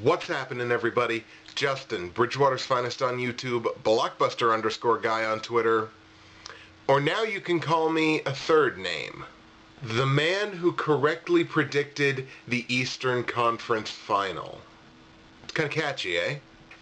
What's happening, everybody? Justin, Bridgewater's Finest on YouTube, Blockbuster_guy on Twitter, or now you can call me a third name. The man who correctly predicted the Eastern Conference Final. It's kind of catchy, eh?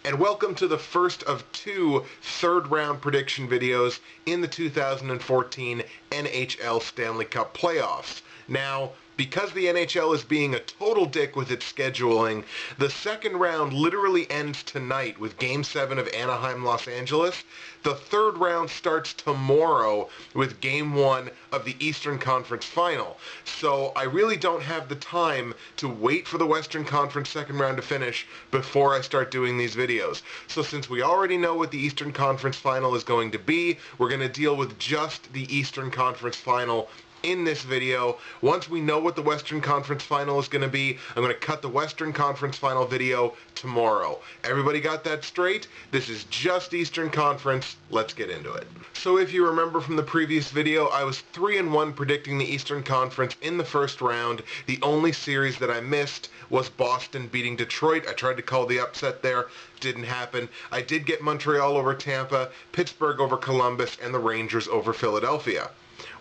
And welcome to the first of two third-round prediction videos in the 2014 NHL Stanley Cup playoffs. Now, because the NHL is being a total dick with its scheduling, the second round literally ends tonight with Game 7 of Anaheim-Los Angeles. The third round starts tomorrow with Game 1 of the Eastern Conference Final. So I really don't have the time to wait for the Western Conference second round to finish before I start doing these videos. So since we already know what the Eastern Conference Final is going to be, we're going to deal with just the Eastern Conference Final in this video. Once we know what the Western Conference Final is going to be, I'm going to cut the Western Conference Final video tomorrow. Everybody got that straight? This is just Eastern Conference. Let's get into it. So if you remember from the previous video, I was 3-1 predicting the Eastern Conference in the first round. The only series that I missed was Boston beating Detroit. I tried to call the upset there. Didn't happen. I did get Montreal over Tampa, Pittsburgh over Columbus, and the Rangers over Philadelphia.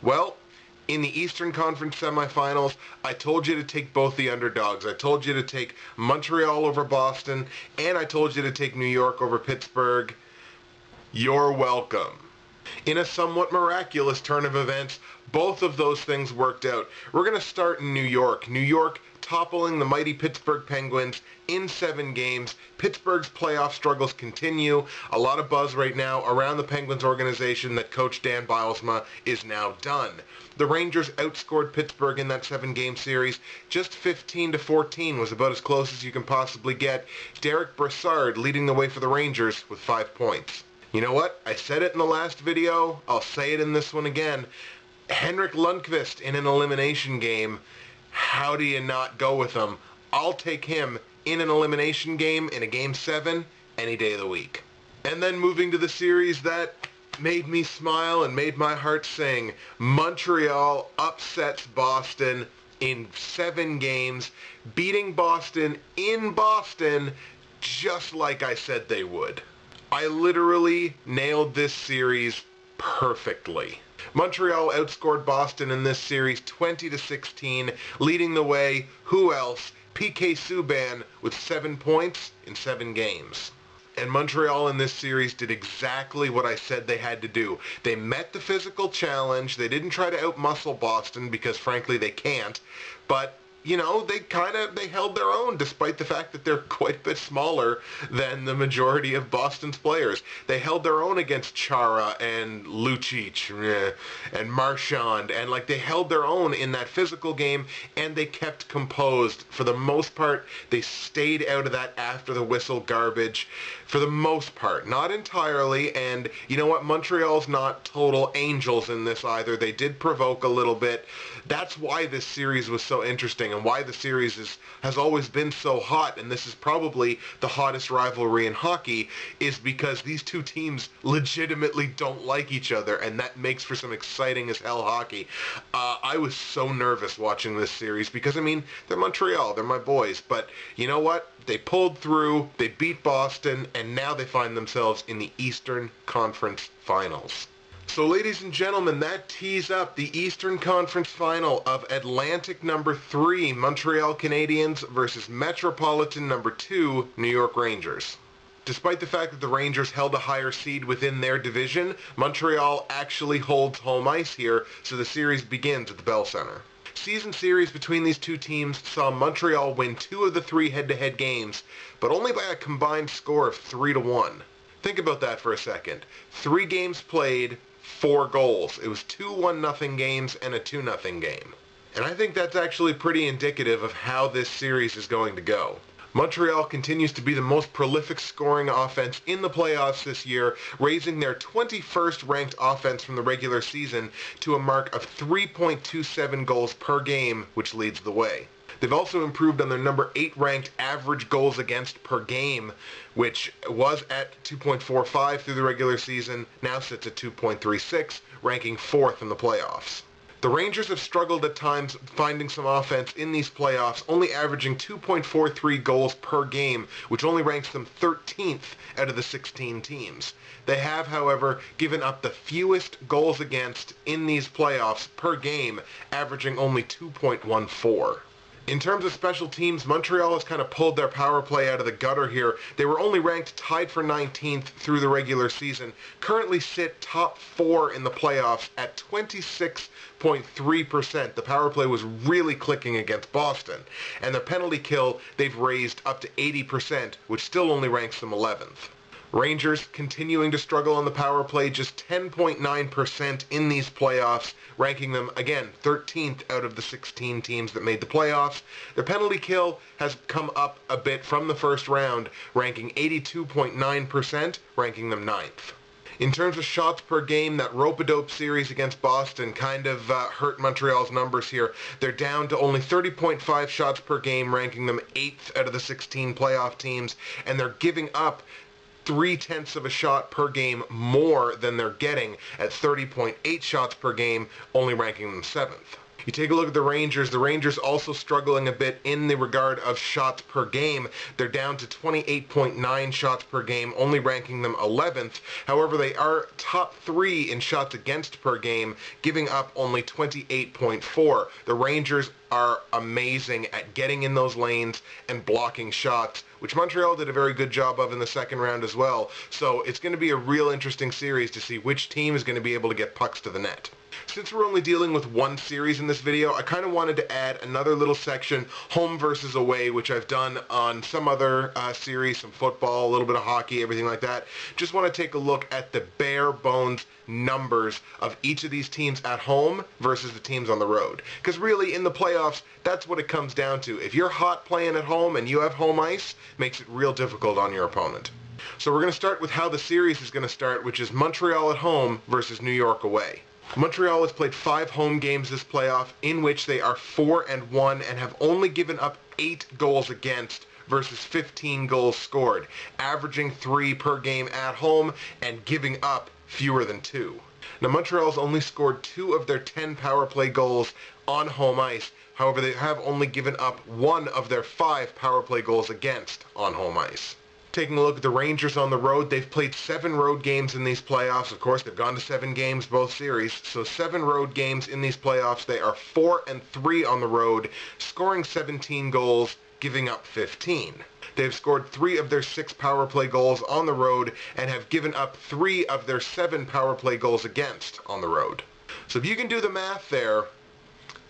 Well, in the Eastern Conference semifinals, I told you to take both the underdogs. I told you to take Montreal over Boston, and I told you to take New York over Pittsburgh. You're welcome. In a somewhat miraculous turn of events, both of those things worked out. We're going to start in New York. New York toppling the mighty Pittsburgh Penguins in 7 games. Pittsburgh's playoff struggles continue. A lot of buzz right now around the Penguins organization that coach Dan Bylsma is now done. The Rangers outscored Pittsburgh in that 7-game series. Just 15-14 was about as close as you can possibly get. Derek Brassard leading the way for the Rangers with 5 points. You know what? I said it in the last video. I'll say it in this one again. Henrik Lundqvist in an elimination game. How do you not go with him? I'll take him in an elimination game in a Game 7 any day of the week. And then moving to the series that made me smile and made my heart sing. Montreal upsets Boston in 7 games, beating Boston in Boston just like I said they would. I literally nailed this series perfectly. Montreal outscored Boston in this series 20-16, leading the way, who else? PK Subban with 7 points in 7 games. And Montreal in this series did exactly what I said they had to do. They met the physical challenge. They didn't try to outmuscle Boston because frankly they can't. But you know, they held their own despite the fact that they're quite a bit smaller than the majority of Boston's players. They held their own against Chara and Lucic and Marchand, and they held their own in that physical game, and they kept composed. For the most part, they stayed out of that after the whistle garbage. For the most part, not entirely, and you know what? Montreal's not total angels in this either. They did provoke a little bit. That's why this series was so interesting and why the series has always been so hot, and this is probably the hottest rivalry in hockey, is because these two teams legitimately don't like each other, and that makes for some exciting as hell hockey. I was so nervous watching this series because, I mean, they're Montreal, they're my boys, but you know what? They pulled through, they beat Boston, and now they find themselves in the Eastern Conference Finals. So ladies and gentlemen, that tees up the Eastern Conference Final of Atlantic number 3, Montreal Canadiens versus Metropolitan number 2, New York Rangers. Despite the fact that the Rangers held a higher seed within their division, Montreal actually holds home ice here, so the series begins at the Bell Center. Season series between these two teams saw Montreal win 2 of the 3 head-to-head games, but only by a combined score of 3-1. Think about that for a second. 3 games played, 4 goals. It was 2 1-0 games and a 2-0 game. And I think that's actually pretty indicative of how this series is going to go. Montreal continues to be the most prolific scoring offense in the playoffs this year, raising their 21st ranked offense from the regular season to a mark of 3.27 goals per game, which leads the way. They've also improved on their number 8 ranked average goals against per game, which was at 2.45 through the regular season, now sits at 2.36, ranking 4th in the playoffs. The Rangers have struggled at times finding some offense in these playoffs, only averaging 2.43 goals per game, which only ranks them 13th out of the 16 teams. They have, however, given up the fewest goals against in these playoffs per game, averaging only 2.14. In terms of special teams, Montreal has kind of pulled their power play out of the gutter here. They were only ranked tied for 19th through the regular season, currently sit top 4 in the playoffs at 26.3%. The power play was really clicking against Boston. And their penalty kill, they've raised up to 80%, which still only ranks them 11th. Rangers continuing to struggle on the power play, just 10.9% in these playoffs, ranking them, again, 13th out of the 16 teams that made the playoffs. Their penalty kill has come up a bit from the first round, ranking 82.9%, ranking them 9th. In terms of shots per game, that rope-a-dope series against Boston kind of hurt Montreal's numbers here. They're down to only 30.5 shots per game, ranking them 8th out of the 16 playoff teams, and they're giving up 0.3 of a shot per game more than they're getting at 30.8 shots per game, only ranking them 7th. You take a look at the Rangers also struggling a bit in the regard of shots per game. They're down to 28.9 shots per game, only ranking them 11th. However, they are top 3 in shots against per game, giving up only 28.4. The Rangers are amazing at getting in those lanes and blocking shots, which Montreal did a very good job of in the second round as well. So it's going to be a real interesting series to see which team is going to be able to get pucks to the net. Since we're only dealing with one series in this video, I kind of wanted to add another little section, home versus away, which I've done on some other series, some football, a little bit of hockey, everything like that. Just want to take a look at the bare bones numbers of each of these teams at home versus the teams on the road. Because really, in the playoffs, that's what it comes down to. If you're hot playing at home and you have home ice, it makes it real difficult on your opponent. So we're going to start with how the series is going to start, which is Montreal at home versus New York away. Montreal has played 5 home games this playoff, in which they are 4-1 and have only given up 8 goals against versus 15 goals scored, averaging 3 per game at home and giving up fewer than 2. Now, Montreal's only scored 2 of their 10 power play goals on home ice. However, they have only given up 1 of their 5 power play goals against on home ice. Taking a look at the Rangers on the road, they've played 7 road games in these playoffs. Of course, they've gone to 7 games both series, so 7 road games in these playoffs. They are 4-3 on the road, scoring 17 goals, giving up 15. They've scored 3 of their 6 power play goals on the road and have given up 3 of their 7 power play goals against on the road. So if you can do the math there,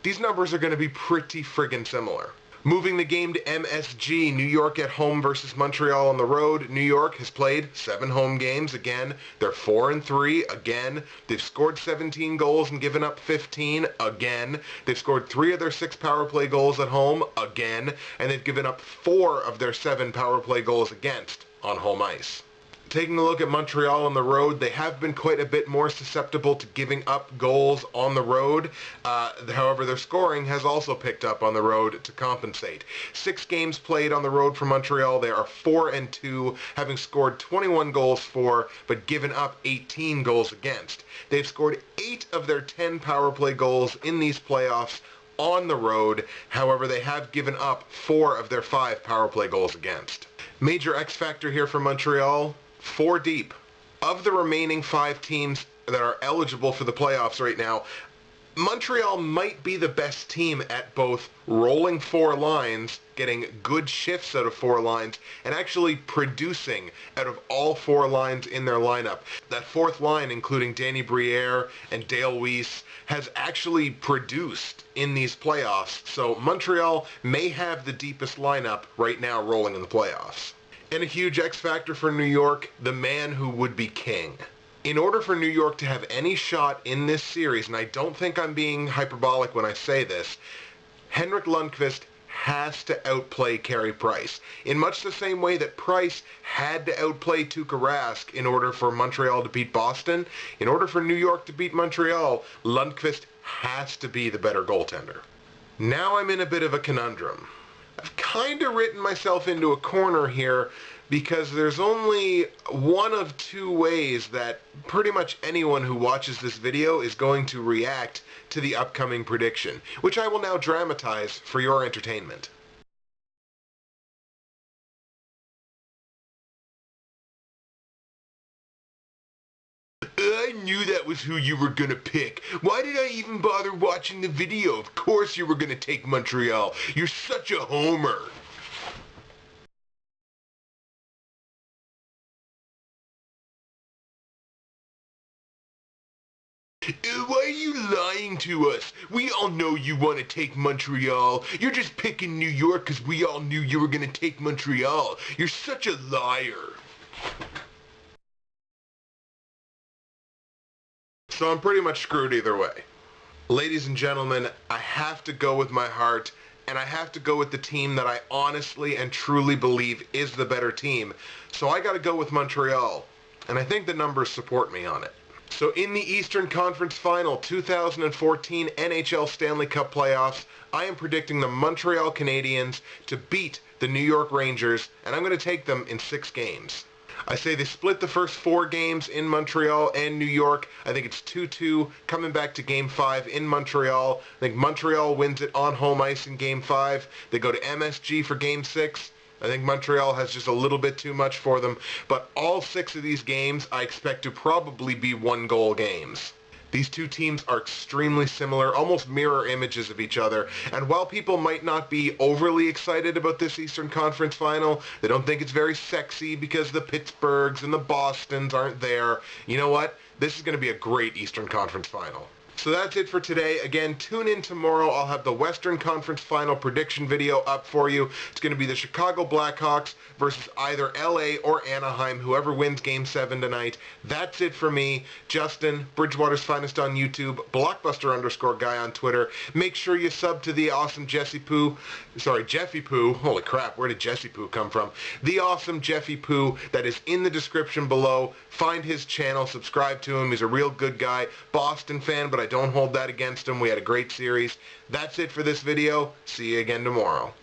these numbers are going to be pretty friggin' similar. Moving the game to MSG, New York at home versus Montreal on the road. New York has played 7 home games. Again, they're 4-3. Again, they've scored 17 goals and given up 15. Again, they've scored 3 of their 6 power play goals at home. Again, and they've given up 4 of their 7 power play goals against on home ice. Taking a look at Montreal on the road, they have been quite a bit more susceptible to giving up goals on the road. However, their scoring has also picked up on the road to compensate. 6 games played on the road for Montreal. They are 4-2, having scored 21 goals for, but given up 18 goals against. They've scored 8 of their 10 power play goals in these playoffs on the road. However, they have given up 4 of their 5 power play goals against. Major X factor here for Montreal, 4 deep. Of the remaining 5 teams that are eligible for the playoffs right now, Montreal might be the best team at both rolling 4 lines, getting good shifts out of 4 lines, and actually producing out of all 4 lines in their lineup. That 4th line, including Danny Briere and Dale Weiss, has actually produced in these playoffs. So Montreal may have the deepest lineup right now rolling in the playoffs. And a huge X factor for New York, the man who would be king. In order for New York to have any shot in this series, and I don't think I'm being hyperbolic when I say this, Henrik Lundqvist has to outplay Carey Price. In much the same way that Price had to outplay Tuukka Rask in order for Montreal to beat Boston, in order for New York to beat Montreal, Lundqvist has to be the better goaltender. Now I'm in a bit of a conundrum. I've kind of written myself into a corner here because there's only one of two ways that pretty much anyone who watches this video is going to react to the upcoming prediction, which I will now dramatize for your entertainment. I knew that was who you were gonna pick. Why did I even bother watching the video? Of course you were gonna take Montreal. You're such a homer. Why are you lying to us? We all know you want to take Montreal. You're just picking New York because we all knew you were going to take Montreal. You're such a liar. So I'm pretty much screwed either way. Ladies and gentlemen, I have to go with my heart, and I have to go with the team that I honestly and truly believe is the better team. So I got to go with Montreal, and I think the numbers support me on it. So in the Eastern Conference Final 2014 NHL Stanley Cup playoffs, I am predicting the Montreal Canadiens to beat the New York Rangers, and I'm going to take them in 6 games. I say they split the first 4 games in Montreal and New York. I think it's 2-2 coming back to Game 5 in Montreal. I think Montreal wins it on home ice in Game 5. They go to MSG for Game 6. I think Montreal has just a little bit too much for them, but all 6 of these games I expect to probably be 1-goal games. These two teams are extremely similar, almost mirror images of each other, and while people might not be overly excited about this Eastern Conference Final, they don't think it's very sexy because the Pittsburghs and the Bostons aren't there, you know what? This is going to be a great Eastern Conference Final. So that's it for today. Again, tune in tomorrow. I'll have the Western Conference Final prediction video up for you. It's going to be the Chicago Blackhawks versus either LA or Anaheim, whoever wins Game 7 tonight. That's it for me, Justin, Bridgewater's Finest on YouTube, Blockbuster_guy on Twitter. Make sure you sub to the awesome JEFFY. Holy crap, where did Jesse Poo come from? The awesome JEFFY Poo that is in the description below. Find his channel, subscribe to him. He's a real good guy. Boston fan, but I don't hold that against him. We had a great series. That's it for this video. See you again tomorrow.